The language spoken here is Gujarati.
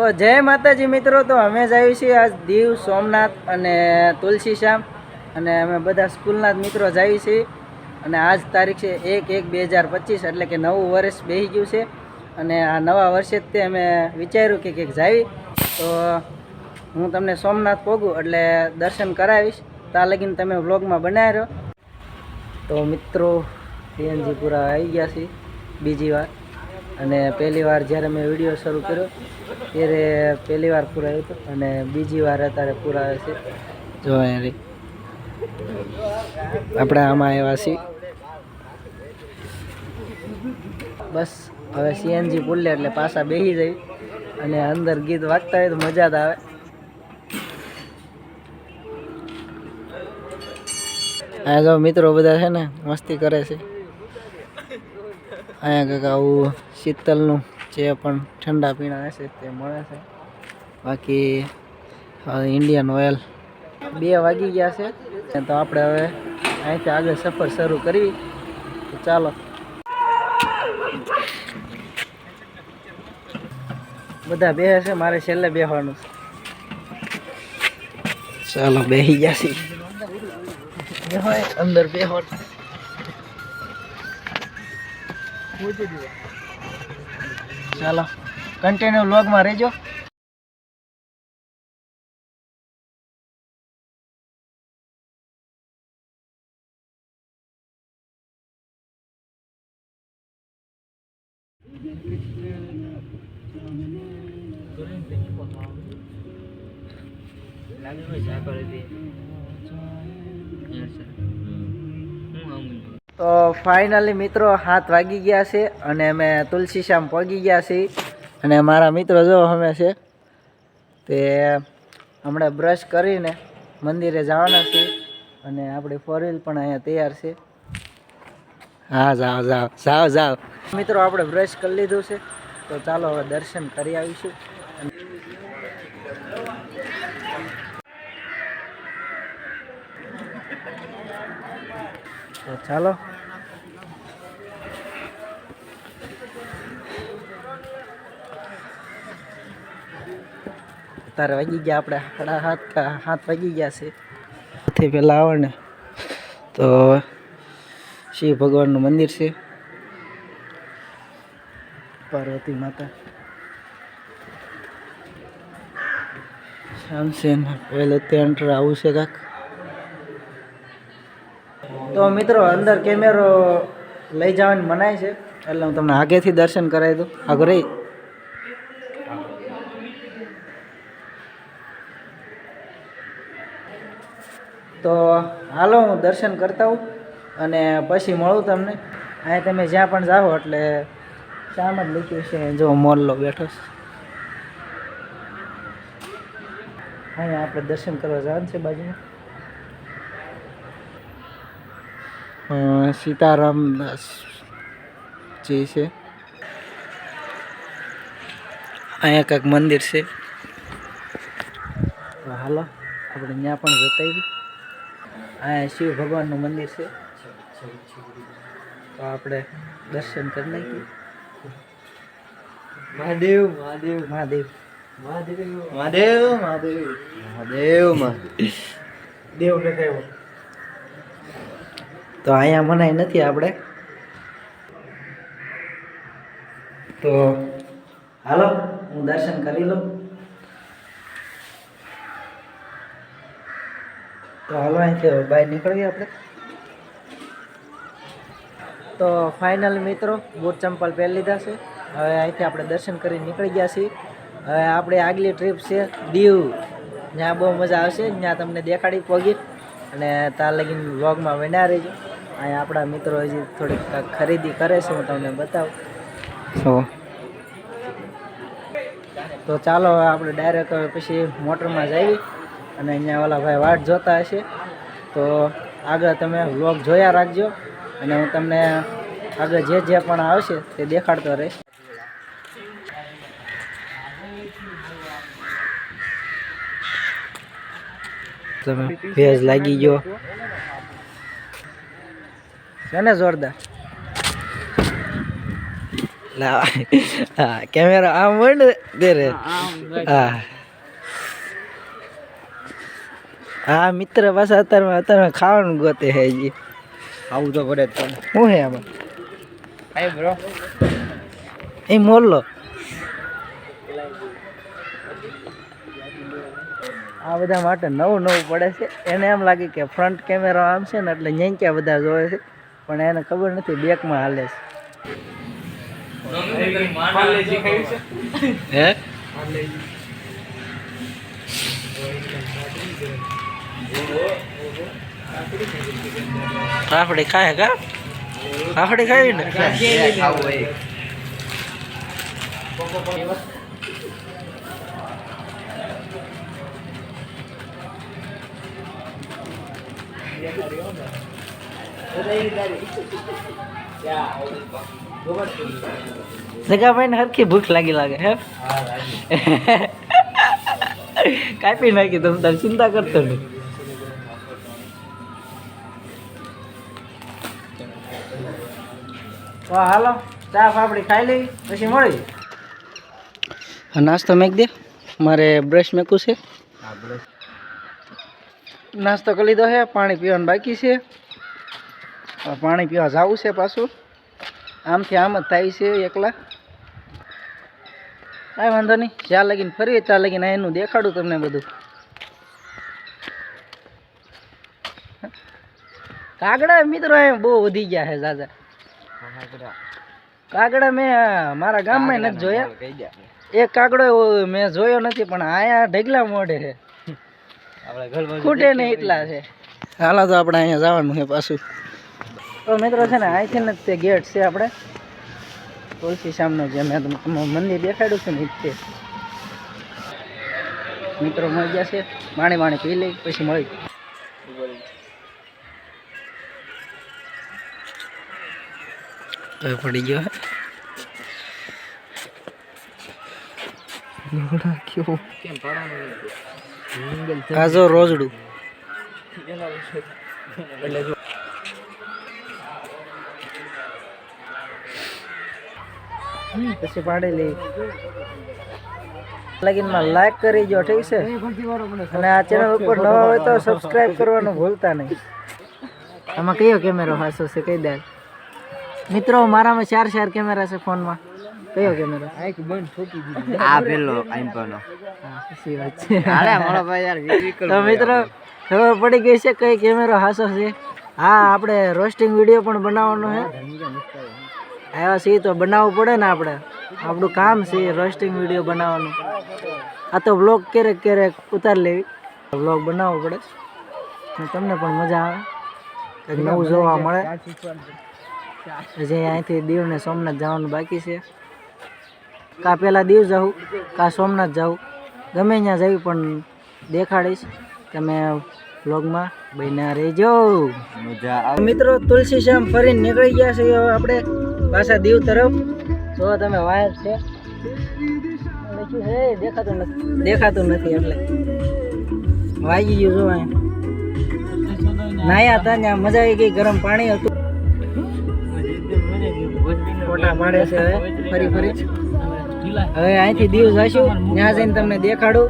તો જય માતાજી મિત્રો, તો અમે જ આવી છીએ આજ દીવ, સોમનાથ અને તુલસીશ્યામ, અને અમે બધા સ્કૂલના જ મિત્રો જ આવી છીએ. અને આજ તારીખ છે 1/1/2025, એટલે કે નવું વર્ષ બેસી ગયું છે. અને આ નવા વર્ષે જ તે અમે વિચાર્યું કે કંઈક જાવી, તો હું તમને સોમનાથ પહોંચું એટલે દર્શન કરાવીશ. ત્યાં લગીને તમે વ્લોગમાં બનાવી રહ્યો. તો મિત્રો સીએનજી પૂરા આવી ગયા છે બીજી વાર, અને પહેલી વાર જ્યારે મેં વિડીયો શરૂ કર્યો ત્યારે પહેલી વાર પૂરા આવ્યું હતું, અને બીજી વાર અત્યારે પૂરા આવે છે. જો યાર આપણે આમાં આવ્યા છીએ. બસ હવે સીએનજી પૂર લે એટલે પાછા બેસી જાય, અને અંદર ગીત વાગતા હોય તો મજા જ આવે. આ જો મિત્રો બધા છે ને મસ્તી કરે છે. અહીંયા કંઈક આવું શીતલનું જે પણ ઠંડા પીણા હશે તે મળે છે. બાકી ઇન્ડિયન ઓઇલ 2 વાગી ગયા છે, તો આપણે હવે અહીંથી આગળ સફર શરૂ કરવી. તો ચાલો. બધા બેસે છે, મારે છેલ્લે બેસવાનું છે. ચાલો બેસી ગયા છીએ. અંદર બેહો. ચાલો કન્ટિન્યુ વ્લોગમાં રહેજો. તો ફાઇનલી મિત્રો 7 વાગી ગયા છે, અને અમે તુલસીશ્યામ પહોંચી ગયા છીએ. અને મારા મિત્રો જો અમે છે તે હમણાં બ્રશ કરીને મંદિરે જવાના છીએ, અને આપણી 4 વ્હીલ પણ અહીંયા તૈયાર છે. હા જાઓ જાઓ જાઓ જાઓ મિત્રો, આપણે બ્રશ કરી લીધું છે, તો ચાલો હવે દર્શન કરી આવીશું. તો ચાલો. અત્યારે વાગી ગયા આપણે 7:30 વાગી ગયા છે. સૌથી પહેલાં આવે ને તો શિવ ભગવાનનું મંદિર છે, પાર્વતી માતા શામસેન. પહેલું ત્યાં આવું છે કાંક. તો મિત્રો અંદર કેમેરો લઈ જવાની મનાય છે, એટલે હું તમને આગેથી દર્શન કરાવી દઉં. આગળ રહી તો હાલો હું દર્શન કરતા હોઉં, અને પછી મળું તમને. અહીંયા તમે જ્યાં પણ જાઓ એટલે શામ જ લખ્યું છે, જો મોરલો બેઠો છે. અહીંયા આપણે દર્શન કરવા જવાનું છે બાજુમાં. સીતારામજી છે. અહીંયા કંઈક મંદિર છે, તો હાલો આપણે ત્યાં પણ જતા આવીએ. અહીંયા શિવ ભગવાનનું મંદિર છે, તો આપણે દર્શન કરી નાખીએ. મહાદેવ મહાદેવ મહાદેવ મહાદેવ મહાદેવ મહાદેવ મહાદેવ દેવ ને દેવ. તો અહીંયા મનાય નથી આપણે, તો હાલો હું દર્શન કરી લઉં. તો હાલો અહીંથી બહાર નીકળીએ આપણે. તો ફાઇનલ મિત્રો બૂટ ચંપલ પહેરી લીધા છે. હવે અહીંથી આપણે દર્શન કરી નીકળી ગયા છીએ. હવે આપણી આગલી ટ્રીપ છે દીવ. ત્યાં બહુ મજા આવશે, ત્યાં તમને દેખાડી પહોંચી, અને ત્યાં લગીને વ્લોગમાં બન્યા રહેજો. અહીંયા આપણા મિત્રો હજી થોડીક ખરીદી કરે છે, હું તમને બતાવું. તો ચાલો આપણે ડાયરેક્ટ પછી મોટરમાં જઈએ, અને અહીંયા ઓલા ભાઈ વાટ જોતા હશે, તો આગળ તમે વ્લોગ જોયા રાખજો, અને હું તમને આગળ જે પણ આવશે તે દેખાડતો રહીશ. તમે ભેજ લાગી ગયો છે ને જોરદાર. લા હા કેમેરા આમ હોય ને તેરે હા હા મિત્ર પાછા અત્યારમાં ખાવાનું ગોતે હે જી આવું તો પડે જ શું હે આમાં આય બ્રો એ મોરલો આ બધા માટે નવું પડે છે એને એમ લાગે કે ફ્રન્ટ કેમેરો આમ છે ને એટલે ન્યાંક્યા બધા જોવે છે પણ એને ખબર નથી બેકમાં હાલે છે હે ફાફડી ખાય કા ફાફડી ખાવી ને જગાભાઈ ને હરખી ભૂખ લાગે હે કાપી નાખી તમે તાર ચિંતા કરતો નહીં તો હાલો ચા ફાફડી ખાઈ લઈ પછી મળી નાસ્તો મેક દે મારે બ્રશ મેકું છે નાસ્તો કરી લીધો છે પાણી પીવાનું બાકી છે પાણી પીવા જવું છે પાછું આમથી આમ જ થાય છે એકલા કાંઈ વાંધો નહીં જ્યાં લગીને ફરીએ ત્યાં લગીને એનું દેખાડું તમને બધું કાગડા મિત્રો એમ બહુ વધી ગયા છે દાદા કાગડા મેં મારા ગામમાં નથી જોયા એક કાગડો મેં જોયો નથી પણ આયા ઢગલા મોઢે છે ખૂટે નહીં એટલા છે હાલો તો આપણે અહીંયા જવાનું છે પાછું તો મિત્રો છે ને અહીંથી ને તે ગેટ છે આપણે તુલસી સામનો જે મેં તમને મંદિર દેખાડ્યું છે ને એ છે મિત્રો મળી ગયા છે પાણી પી લઈ પછી મળી પડી ગયો કાજો રોજડું પછી પાડી લઈ લગીનમાં લાઈક કરી જો ઠીક છે અને આ ચેનલ ઉપર નવા હોય તો સબસ્ક્રાઇબ કરવાનું ભૂલતા નહીં આમાં કયો કેમેરો હાસો છે કહી દે મિત્રો મારામાં 4 કેમેરા છે ફોનમાં કયો કેમેરો આ પેલો આઈમ્પોનો સાચી વાત છે તો મિત્રો ખબર પડી ગઈ છે કઈ કેમેરો હાસો છે હા આપણે રોસ્ટિંગ વિડીયો પણ બનાવવાનો છે આવ્યા છીએ તો બનાવવું પડે ને આપણે આપણું કામ છે રોસ્ટિંગ વિડીયો બનાવવાનું આ તો વ્લોગ ક્યારેક ઉતારી લેવી વ્લોગ બનાવવો પડે તમને પણ મજા આવે કંઈક નવું જોવા મળે જે અહીંથી દીવ ને સોમનાથ જવાનું બાકી છે કા પહેલાં દીવ જાઉં કા સોમનાથ જાઉં ગમે ત્યાં જઈ પણ દેખાડીશ તમે વ્લોગમાં બન્યા રહેજો મિત્રો તુલસી શ્યામ ફરીને નીકળી ગયા છે હવે આપણે પાછા દીવ તરફ જો તમે વાયર છે દેખાતું નથી એટલે વાગી ગયું જો નાયા હતા ત્યાં મજા આવી ગઈ ગરમ પાણી હતું ફોટા પાડે છે હવે ફરી હવે અહીંથી દીવ જઈશું ત્યાં જઈને તમને દેખાડું